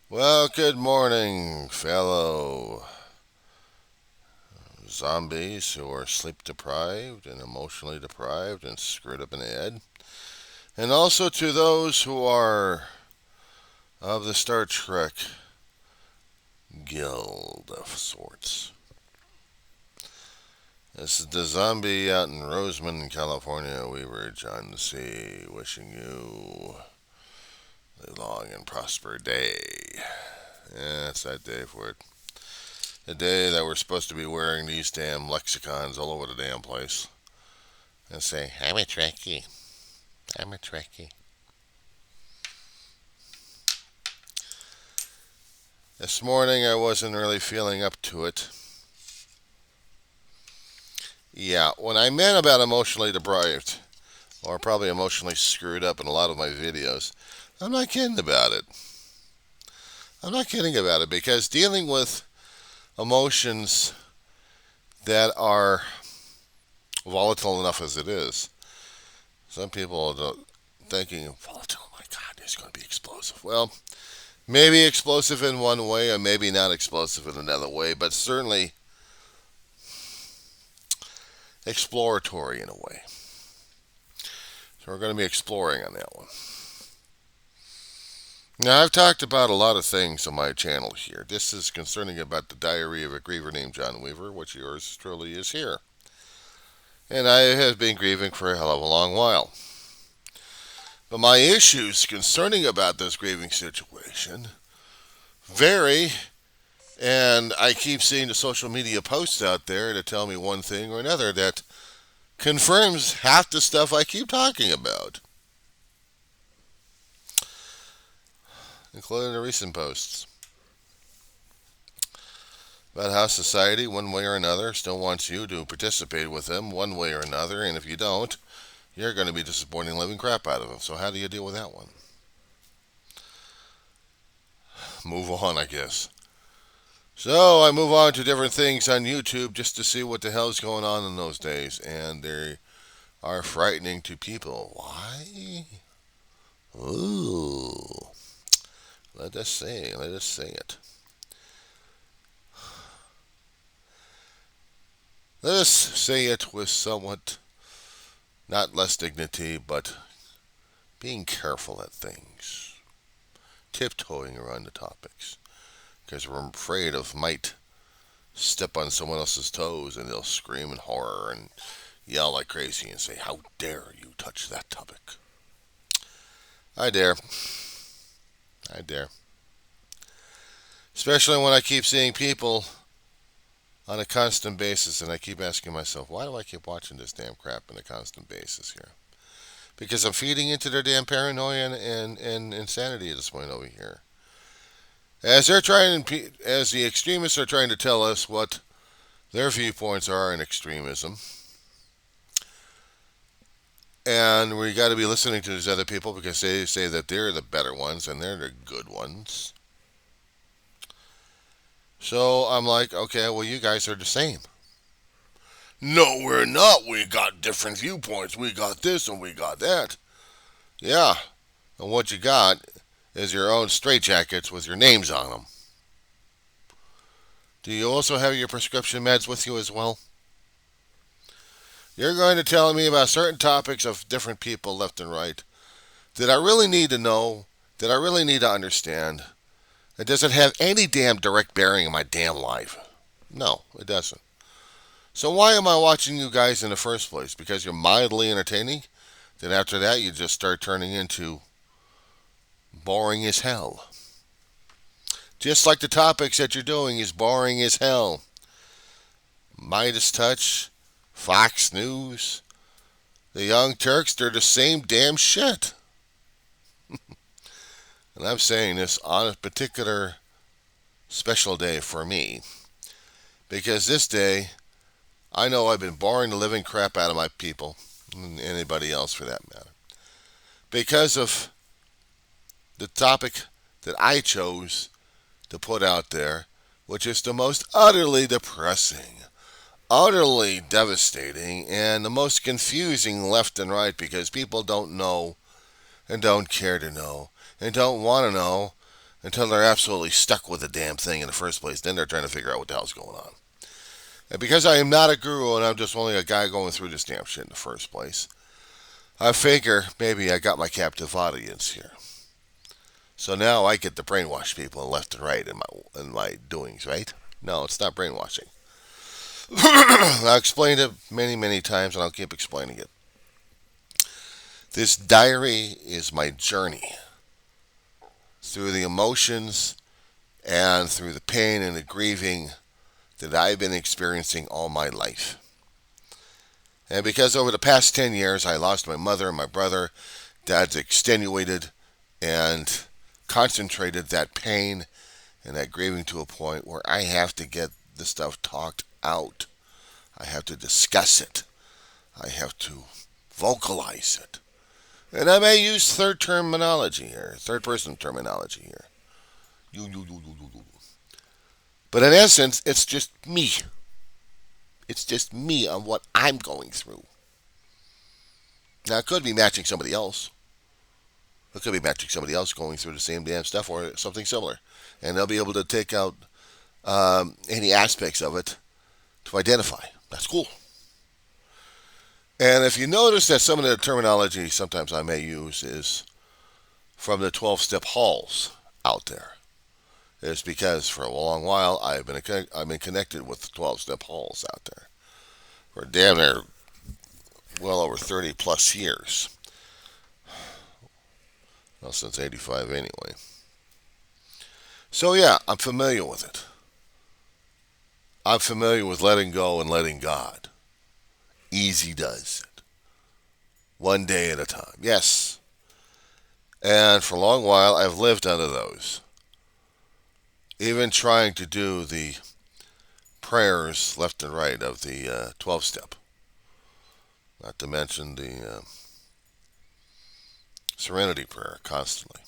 Well, good morning, fellow zombies who are sleep deprived and emotionally deprived and screwed up in the head. And also to those who are of the Star Trek guild of sorts. This is the zombie out in Roseman, California. We were John C. Wishing you a long and prosperous day. Yeah, it's that day for it. The day that we're supposed to be wearing these damn lexicons all over the damn place and say, I'm a Trekkie. I'm a Trekkie. This morning I wasn't really feeling up to it. Yeah, when I meant about emotionally deprived, or probably emotionally screwed up in a lot of my videos, I'm not kidding about it. I'm not kidding about it because dealing with emotions that are volatile enough as it is, some people are thinking, volatile, oh my God, it's going to be explosive. Well, maybe explosive in one way, or maybe not explosive in another way, but certainly exploratory in a way. So we're going to be exploring on that one. Now, I've talked about a lot of things on my channel here. This is concerning about the diary of a griever named John Weaver, which yours truly is here. And I have been grieving for a hell of a long while. But my issues concerning about this grieving situation vary, and I keep seeing the social media posts out there that tell me one thing or another that confirms half the stuff I keep talking about, including the recent posts about how society, one way or another, still wants you to participate with them one way or another, and if you don't, you're going to be disappointing the living crap out of them. So how do you deal with that one? Move on, I guess. So I move on to different things on YouTube just to see what the hell's going on in those days, and they are frightening to people. Why? Ooh. Let us say it. Let us say it with somewhat not less dignity, but being careful at things, tiptoeing around the topics, because we're afraid of might step on someone else's toes and they'll scream in horror and yell like crazy and say, "How dare you touch that topic?" I dare. I dare. Especially when I keep seeing people on a constant basis, and I keep asking myself, why do I keep watching this damn crap on a constant basis here? Because I'm feeding into their damn paranoia and insanity at this point over here. As they're trying, as the extremists are trying to tell us what their viewpoints are in extremism, and we got to be listening to these other people because they say that they're the better ones and they're the good ones. So I'm like, okay, well, you guys are the same. No, we're not. We got different viewpoints. We got this and we got that. Yeah, and what you got is your own straitjackets with your names on them. Do you also have your prescription meds with you as well? You're going to tell me about certain topics of different people left and right that I really need to know, that I really need to understand. It doesn't have any damn direct bearing in my damn life. No, it doesn't. So why am I watching you guys in the first place? Because you're mildly entertaining? Then after that, you just start turning into boring as hell. Just like the topics that you're doing is boring as hell. Midas Touch, Fox News, the Young Turks, they're the same damn shit. And I'm saying this on a particular special day for me. Because this day, I know I've been boring the living crap out of my people, and anybody else for that matter. Because of the topic that I chose to put out there, which is the most utterly depressing, utterly devastating, and the most confusing left and right because people don't know and don't care to know and don't want to know until they're absolutely stuck with the damn thing in the first place. Then they're trying to figure out what the hell's going on. And because I am not a guru and I'm just only a guy going through this damn shit in the first place, I figure maybe I got my captive audience here. So now I get to brainwash people left and right in my doings, right? No, it's not brainwashing. I've explained it many, many times and I'll keep explaining it. This diary is my journey through the emotions and through the pain and the grieving that I've been experiencing all my life. And because over the past 10 years I lost my mother and my brother, that's extenuated and concentrated that pain and that grieving to a point where I have to get the stuff talked out. I have to discuss it. I have to vocalize it. And I may use third person terminology here. You. But in essence, it's just me. It's just me on what I'm going through. Now, it could be matching somebody else. It could be matching somebody else going through the same damn stuff or something similar. And they'll be able to take out any aspects of it to identify. That's cool. And if you notice that some of the terminology sometimes I may use is from the 12-step halls out there, it's because for a long while I've been connected with the 12-step halls out there for damn near well over 30 plus years. Well, since 85 anyway. So yeah, I'm familiar with it. I'm familiar with letting go and letting God. Easy does it. One day at a time. Yes. And for a long while, I've lived under those. Even trying to do the prayers left and right of the 12-step. Not to mention the serenity prayer constantly.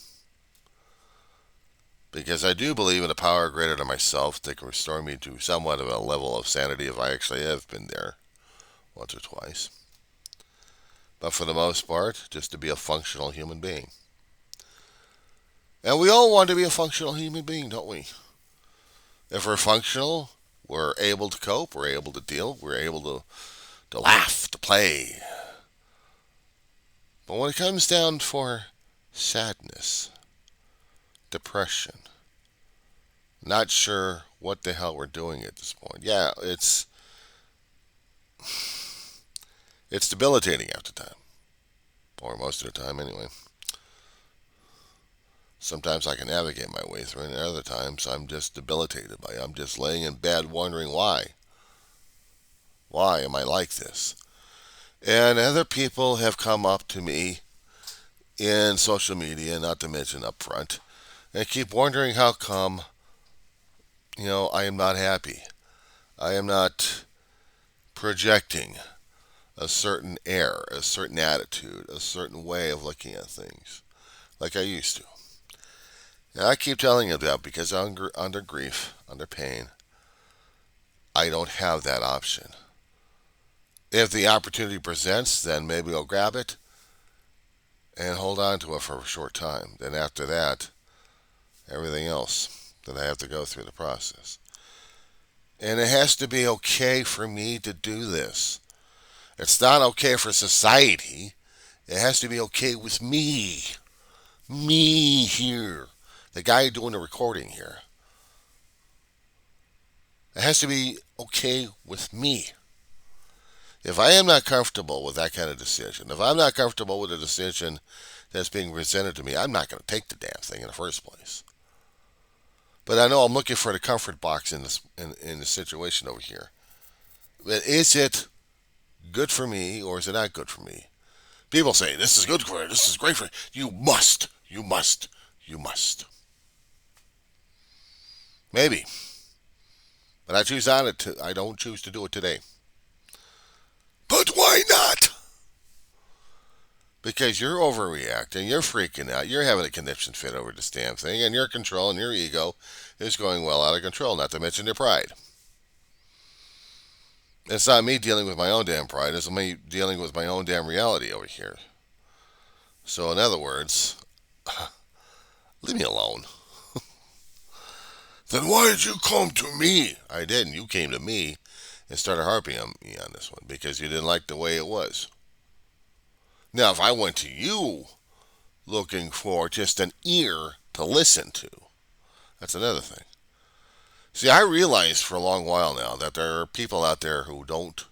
Because I do believe in a power greater than myself that can restore me to somewhat of a level of sanity if I actually have been there once or twice. But for the most part, just to be a functional human being. And we all want to be a functional human being, don't we? If we're functional, we're able to cope, we're able to deal, we're able to laugh, to play. But when it comes down for sadness, depression, not sure what the hell we're doing at this point. Yeah, it's debilitating after time. Or most of the time anyway. Sometimes I can navigate my way through it, and other times I'm just debilitated by it. I'm just laying in bed wondering why. Why am I like this? And other people have come up to me in social media, not to mention up front, and keep wondering how come, I am not happy. I am not projecting a certain air, a certain attitude, a certain way of looking at things like I used to. And I keep telling you that because under grief, under pain, I don't have that option. If the opportunity presents, then maybe I'll grab it and hold on to it for a short time. Then after that, everything else that I have to go through the process. And it has to be okay for me to do this. It's not okay for society. It has to be okay with me. Me here. The guy doing the recording here. It has to be okay with me. If I am not comfortable with that kind of decision, if I'm not comfortable with a decision that's being presented to me, I'm not going to take the damn thing in the first place. But I know I'm looking for the comfort box in the situation over here. But is it good for me or is it not good for me? People say, this is good for you, this is great for you. You must. Maybe. But I don't choose to do it today. But why not? Because you're overreacting, you're freaking out, you're having a conniption fit over this damn thing, and your control and your ego is going well out of control, not to mention your pride. It's not me dealing with my own damn pride, it's me dealing with my own damn reality over here. So in other words, leave me alone. Then why did you come to me? I didn't. You came to me and started harping on me on this one because you didn't like the way it was. Now, if I went to you looking for just an ear to listen to, that's another thing. See, I realized for a long while now that there are people out there who don't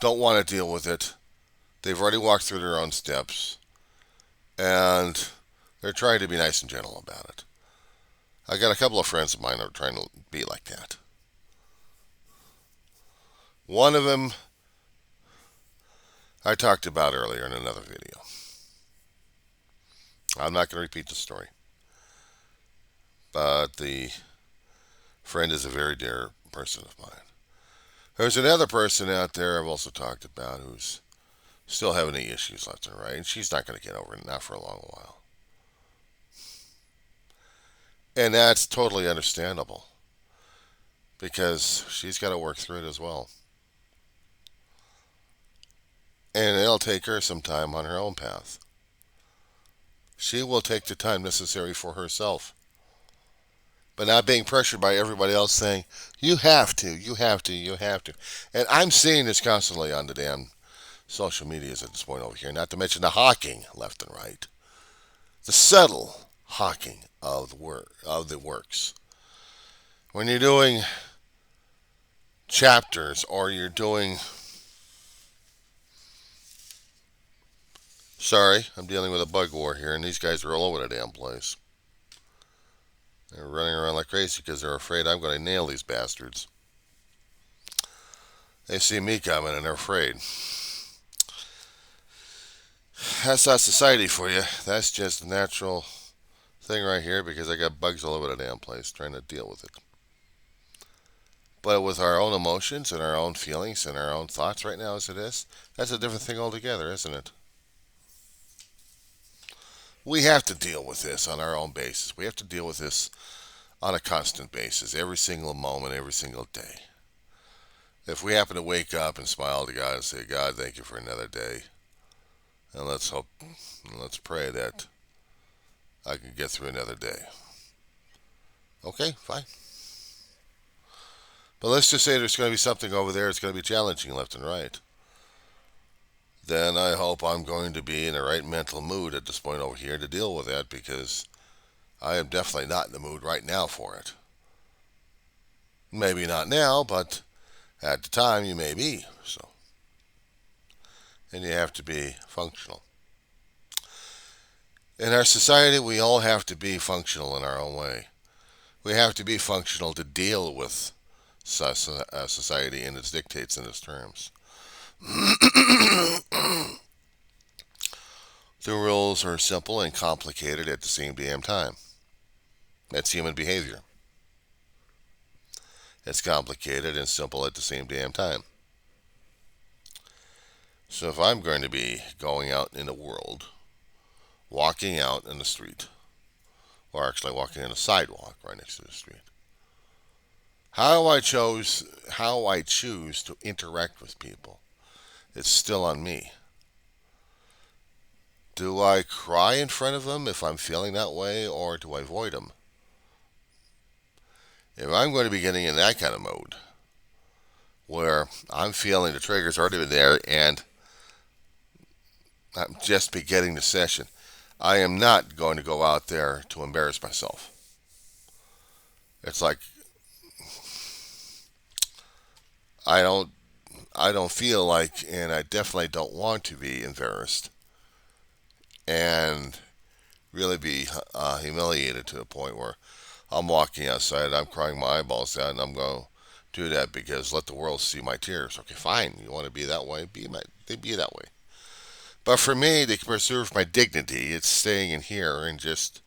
want to deal with it. They've already walked through their own steps, and they're trying to be nice and gentle about it. I got a couple of friends of mine who are trying to be like that. One of them I talked about earlier in another video. I'm not going to repeat the story, but the friend is a very dear person of mine. There's another person out there I've also talked about who's still having any issues left and right, and she's not going to get over it, not for a long while. And that's totally understandable because she's got to work through it as well. And it'll take her some time on her own path. She will take the time necessary for herself, but not being pressured by everybody else saying, you have to, you have to, you have to. And I'm seeing this constantly on the damn social medias at this point over here, not to mention the hawking left and right. The subtle hawking of the works. When you're doing chapters or you're doing... Sorry, I'm dealing with a bug war here, and these guys are all over the damn place. They're running around like crazy because they're afraid I'm going to nail these bastards. They see me coming and they're afraid. That's not society for you. That's just a natural thing right here because I got bugs all over the damn place trying to deal with it. But with our own emotions and our own feelings and our own thoughts right now as it is, that's a different thing altogether, isn't it? We have to deal with this on our own basis. We have to deal with this on a constant basis, every single moment, every single day. If we happen to wake up and smile to God and say, God, thank you for another day, and let's hope, and let's pray that I can get through another day. Okay, fine. But let's just say there's going to be something over there that's going to be challenging left and right. Then I hope I'm going to be in the right mental mood at this point over here to deal with that because I am definitely not in the mood right now for it. Maybe not now, but at the time you may be. So, and you have to be functional. In our society, we all have to be functional in our own way. We have to be functional to deal with society and its dictates and its terms. The rules are simple and complicated at the same damn time. That's human behavior. It's complicated and simple at the same damn time. So if I'm going to be going out in the world, walking out in the street, or actually walking in a sidewalk right next to the street, how I choose to interact with people, it's still on me. Do I cry in front of them if I'm feeling that way, or do I avoid them? If I'm going to be getting in that kind of mode, where I'm feeling the trigger's already been there and I'm just beginning the session, I am not going to go out there to embarrass myself. It's like I don't feel like, and I definitely don't want to be embarrassed and really be humiliated to the point where I'm walking outside, I'm crying my eyeballs out, and I'm going to do that because let the world see my tears. Okay, fine. You want to be that way? Be that way. But for me, to preserve my dignity, it's staying in here and just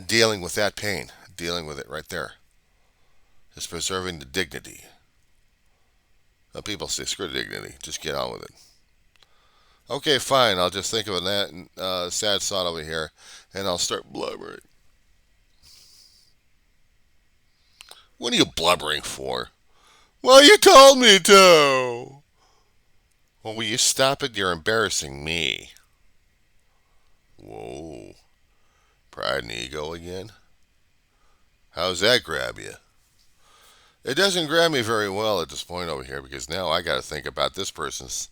dealing with that pain, dealing with it right there. It's preserving the dignity. Now, people say, screw dignity, just get on with it. Okay, fine, I'll just think of that sad thought over here, and I'll start blubbering. What are you blubbering for? Well, you told me to. Well, will you stop it? You're embarrassing me. Whoa. pride and ego again? How's that grab you? It doesn't grab me very well at this point over here because now I got to think about this person's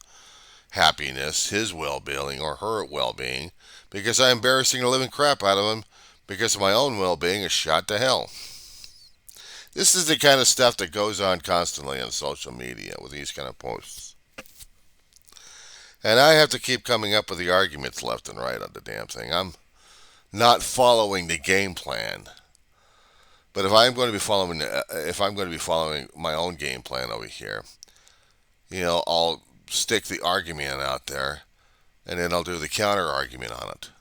happiness, his well being, or her well being because I'm embarrassing the living crap out of him because my own well being is shot to hell. This is the kind of stuff that goes on constantly on social media with these kind of posts. And I have to keep coming up with the arguments left and right on the damn thing. I'm not following the game plan. But if I'm going to be following my own game plan over here, I'll stick the argument out there, and then I'll do the counter argument on it.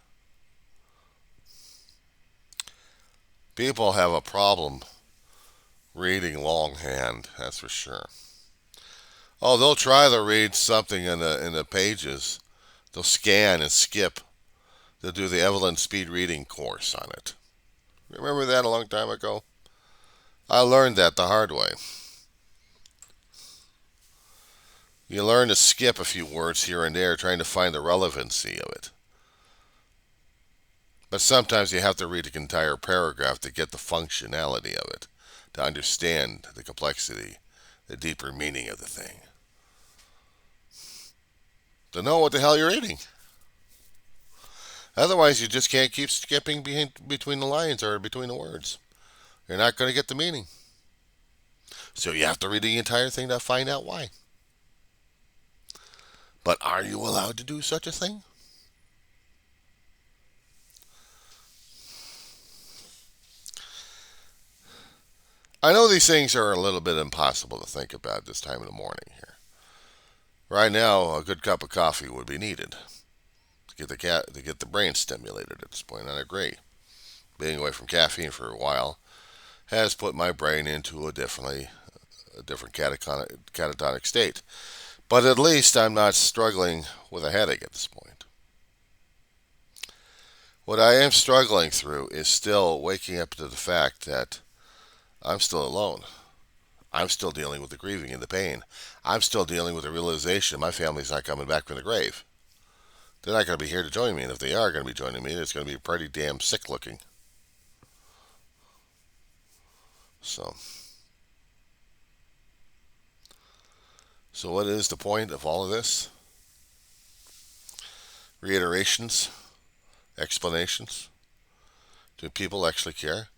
People have a problem reading longhand, that's for sure. Oh, they'll try to read something in the pages. They'll scan and skip. They'll do the Evelyn Speed Reading course on it. Remember that a long time ago? I learned that the hard way. You learn to skip a few words here and there, trying to find the relevancy of it. But sometimes you have to read an entire paragraph to get the functionality of it, to understand the complexity, the deeper meaning of the thing. To know what the hell you're reading. Otherwise, you just can't keep skipping between the lines or between the words. You're not going to get the meaning. So you have to read the entire thing to find out why. But are you allowed to do such a thing? I know these things are a little bit impossible to think about this time of the morning here. Right now, a good cup of coffee would be needed to get the brain stimulated at this point. I agree. Being away from caffeine for a while has put my brain into a different catatonic state. But at least I'm not struggling with a headache at this point. What I am struggling through is still waking up to the fact that I'm still alone. I'm still dealing with the grieving and the pain. I'm still dealing with the realization my family's not coming back from the grave. They're not going to be here to join me, and if they are going to be joining me, it's going to be pretty damn sick looking. So what is the point of all of this? Reiterations? Explanations? Do people actually care?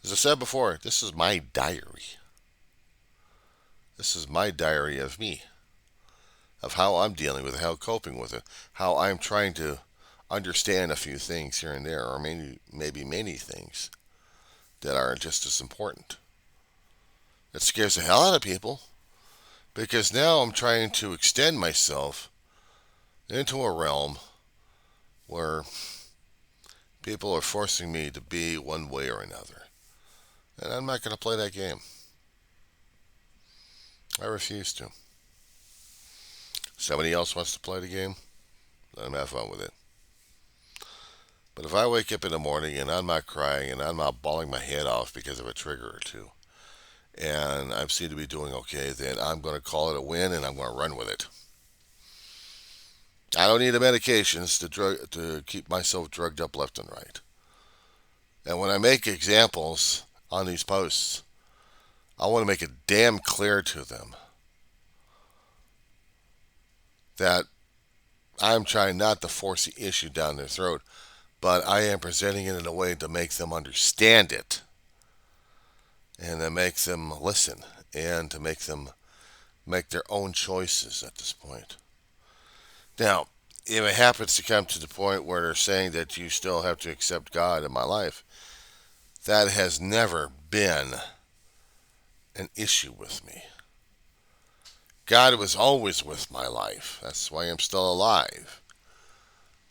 As I said before, this is my diary. This is my diary of me, of how I'm dealing with it, how I'm coping with it, how I'm trying to understand a few things here and there, or maybe many things that are just as important. It scares the hell out of people because now I'm trying to extend myself into a realm where people are forcing me to be one way or another. And I'm not going to play that game. I refuse to. Somebody else wants to play the game, let them have fun with it. But if I wake up in the morning and I'm not crying and I'm not bawling my head off because of a trigger or two, and I seem to be doing okay, then I'm going to call it a win and I'm going to run with it. I don't need the medications to keep myself drugged up left and right. And when I make examples on these posts, I want to make it damn clear to them that I'm trying not to force the issue down their throat, but I am presenting it in a way to make them understand it and to make them listen and to make them make their own choices at this point. Now, if it happens to come to the point where they're saying that you still have to accept God in my life, that has never been an issue with me. God was always with my life. That's why I'm still alive.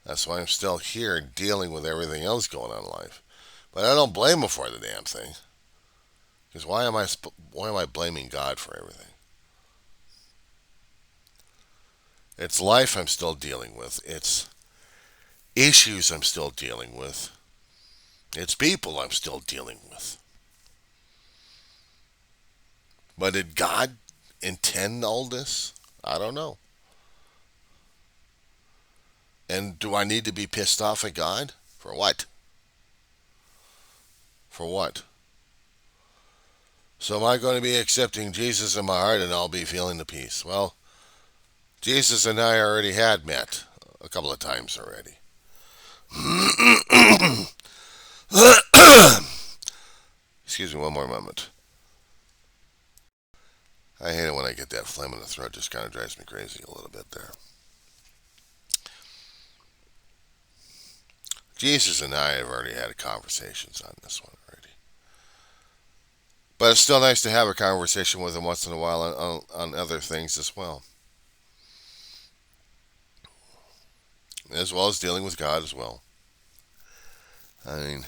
That's why I'm still here dealing with everything else going on in life. But I don't blame him for the damn thing. Because why am I blaming God for everything? It's life I'm still dealing with. It's issues I'm still dealing with. It's people I'm still dealing with. But did God intend all this? I don't know. And do I need to be pissed off at God? For what? For what? So am I going to be accepting Jesus in my heart and I'll be feeling the peace? Well, Jesus and I already had met a couple of times already. Excuse me one more moment. I hate it when I get that phlegm in the throat. Just kind of drives me crazy a little bit there. Jesus and I have already had conversations on this one already. But it's still nice to have a conversation with him once in a while on other things as well. As well as dealing with God as well. I mean,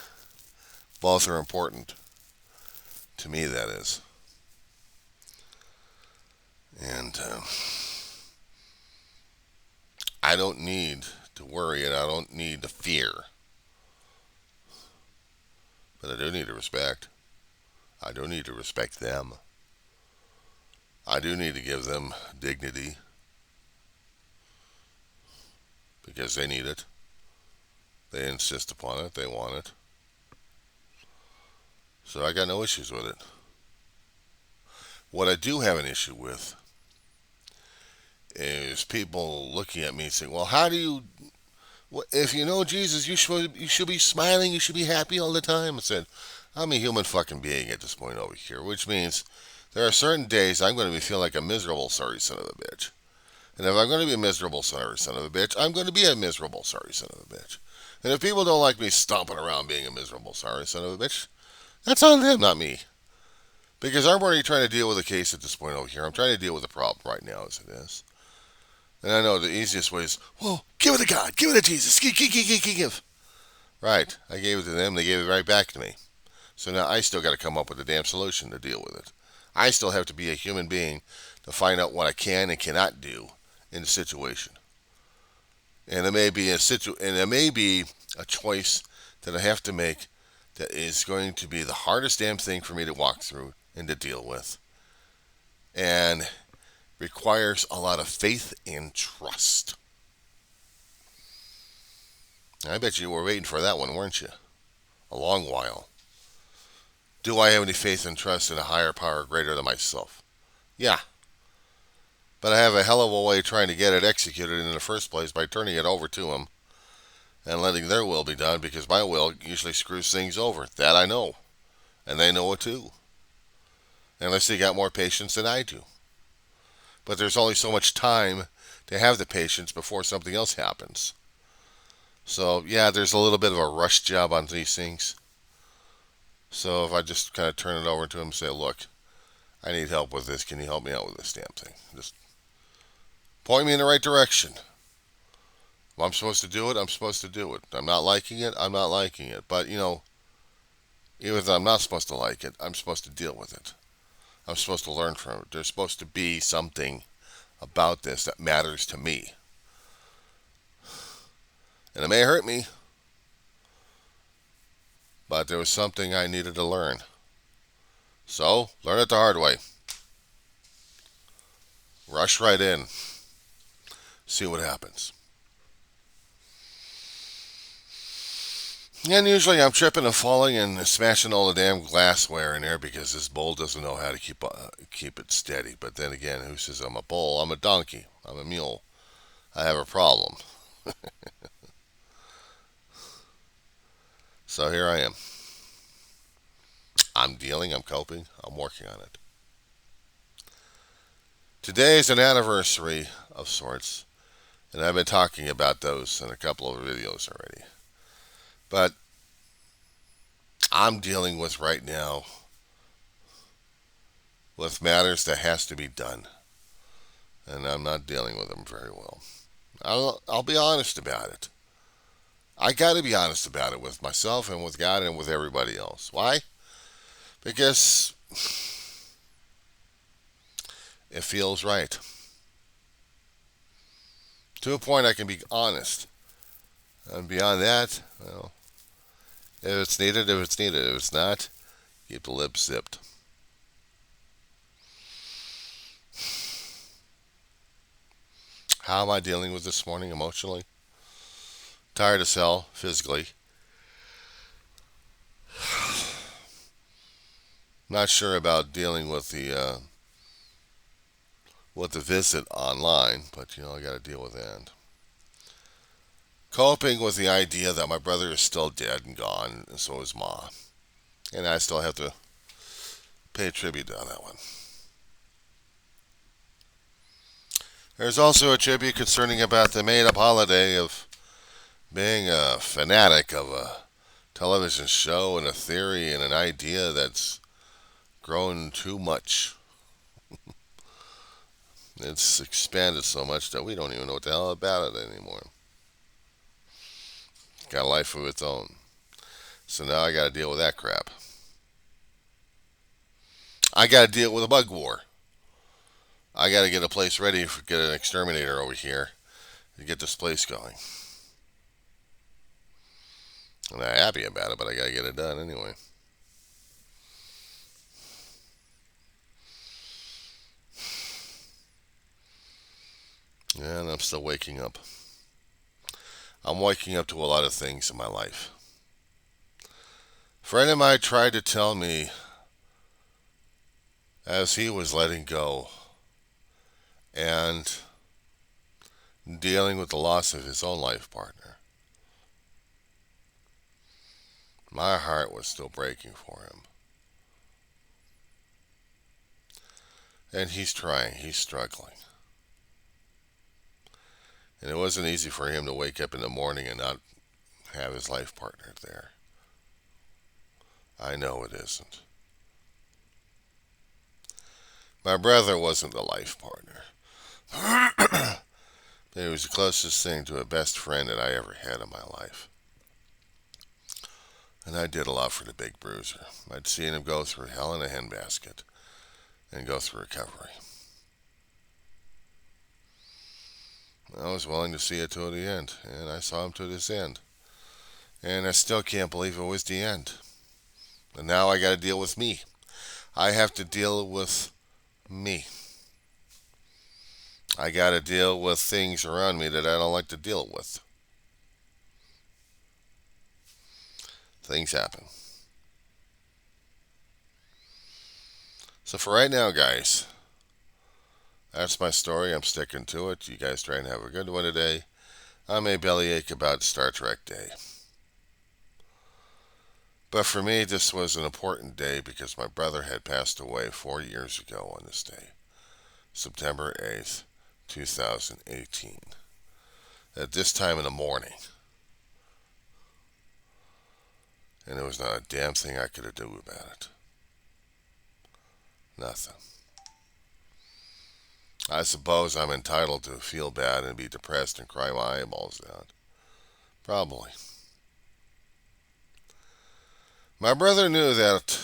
both are important. To me, that is. And I don't need to worry and I don't need to fear. But I do need to respect. I do need to respect them. I do need to give them dignity. Because they need it. They insist upon it. They want it. So I got no issues with it. What I do have an issue with is people looking at me and saying, well, how do you, if you know Jesus, you should be smiling, you should be happy all the time. I said, I'm a human fucking being at this point over here, which means there are certain days I'm going to be feeling like a miserable, sorry son of a bitch. And if I'm going to be a miserable, sorry son of a bitch, I'm going to be a miserable, sorry son of a bitch. And if people don't like me stomping around being a miserable, sorry son of a bitch, that's on them, not me. Because I'm already trying to deal with a case at this point over here. I'm trying to deal with the problem right now as it is. And I know the easiest way is, well, give it to God. Give it to Jesus. Give. Right. I gave it to them. They gave it right back to me. So now I still got to come up with a damn solution to deal with it. I still have to be a human being to find out what I can and cannot do in the situation. And it may be a choice that I have to make that is going to be the hardest damn thing for me to walk through and to deal with. And requires a lot of faith and trust. I bet you were waiting for that one, weren't you? A long while. Do I have any faith and trust in a higher power greater than myself? Yeah. But I have a hell of a way trying to get it executed in the first place by turning it over to them and letting their will be done, because my will usually screws things over. That I know. And they know it too. Unless they got more patience than I do. But there's only so much time to have the patience before something else happens. So, yeah, there's a little bit of a rush job on these things. So if I just kind of turn it over to him and say, look, I need help with this. Can you help me out with this damn thing? Just point me in the right direction. If I'm supposed to do it, I'm supposed to do it. I'm not liking it, I'm not liking it. But, even if I'm not supposed to like it, I'm supposed to deal with it. I'm supposed to learn from it. There's supposed to be something about this that matters to me. And it may hurt me, but there was something I needed to learn. So, learn it the hard way. Rush right in. See what happens. And usually I'm tripping and falling and smashing all the damn glassware in there because this bull doesn't know how to keep it steady. But then again, who says I'm a bull? I'm a donkey. I'm a mule. I have a problem. So here I am. I'm dealing, I'm coping, I'm working on it. Today is an anniversary of sorts, and I've been talking about those in a couple of videos already. But I'm dealing with right now with matters that has to be done, and I'm not dealing with them very well. I'll be honest about it. I got to be honest about it with myself and with God and with everybody else. Why? Because it feels right. To a point I can be honest. And beyond that, well, if it's needed, if it's needed. If it's not, keep the lips zipped. How am I dealing with this morning emotionally? Tired as hell, physically. Not sure about dealing with the visit online, but I got to deal with that. Coping with the idea that my brother is still dead and gone, and so is Ma, and I still have to pay tribute on that one. There's also a tribute concerning about the made-up holiday of being a fanatic of a television show and a theory and an idea that's grown too much. It's expanded so much that we don't even know what the hell about it anymore. It's got a life of its own. So now I got to deal with that crap. I got to deal with a bug war. I got to get a place ready for get an exterminator over here to get this place going. I'm not happy about it, but I got to get it done anyway. And I'm still waking up. I'm waking up to a lot of things in my life. A friend of mine tried to tell me as he was letting go and dealing with the loss of his own life partner. My heart was still breaking for him. And he's trying, he's struggling. And it wasn't easy for him to wake up in the morning and not have his life partner there. I know it isn't. My brother wasn't the life partner. He was the closest thing to a best friend that I ever had in my life. And I did a lot for the big bruiser. I'd seen him go through hell in a handbasket and go through recovery. I was willing to see it to the end, and I saw him to this end. And I still can't believe it was the end. And now I got to deal with me. I have to deal with me. I got to deal with things around me that I don't like to deal with. Things happen. So for right now, guys, that's my story. I'm sticking to it. You guys try and have a good one today. I may bellyache about Star Trek Day. But for me, this was an important day because my brother had passed away 4 years ago on this day, September 8th, 2018. At this time in the morning. And there was not a damn thing I could do about it. Nothing. I suppose I'm entitled to feel bad and be depressed and cry my eyeballs out. Probably. My brother knew that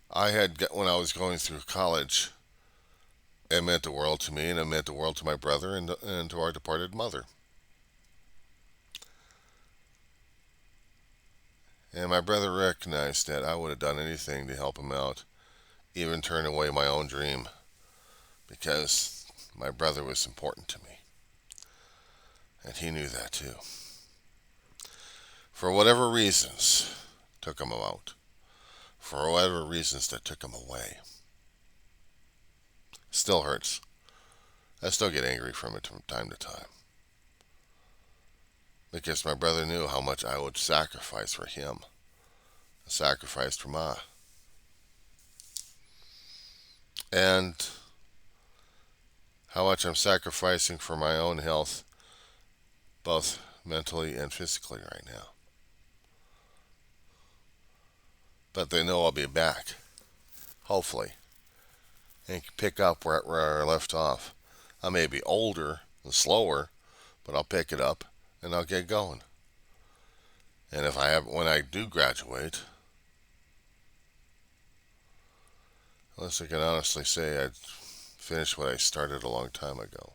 when I was going through college, it meant the world to me, and it meant the world to my brother and to our departed mother. And my brother recognized that I would have done anything to help him out, even turn away my own dream, because my brother was important to me. And he knew that too. For whatever reasons, took him out. For whatever reasons that took him away. Still hurts. I still get angry from it from time to time. Because my brother knew how much I would sacrifice for him. I sacrificed for Ma. And how much I'm sacrificing for my own health, both mentally and physically right now. But they know I'll be back, hopefully, and pick up where I left off. I may be older and slower, but I'll pick it up and I'll get going. And when I do graduate, unless I can honestly say I'd finished what I started a long time ago.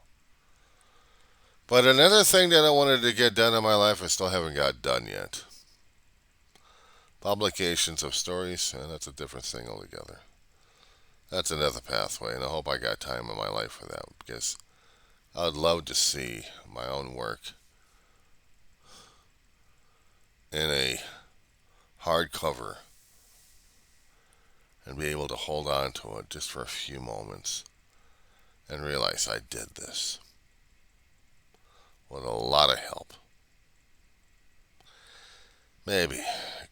But another thing that I wanted to get done in my life, I still haven't got done yet. Publications of stories, and that's a different thing altogether. That's another pathway, and I hope I got time in my life for that, because I would love to see my own work in a hardcover and be able to hold on to it just for a few moments and realize I did this with a lot of help. Maybe,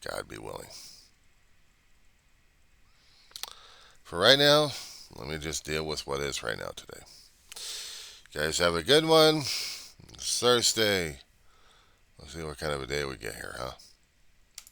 God be willing. For right now, let me just deal with what is right now today. You guys have a good one. It's Thursday. Let's see what kind of a day we get here, huh?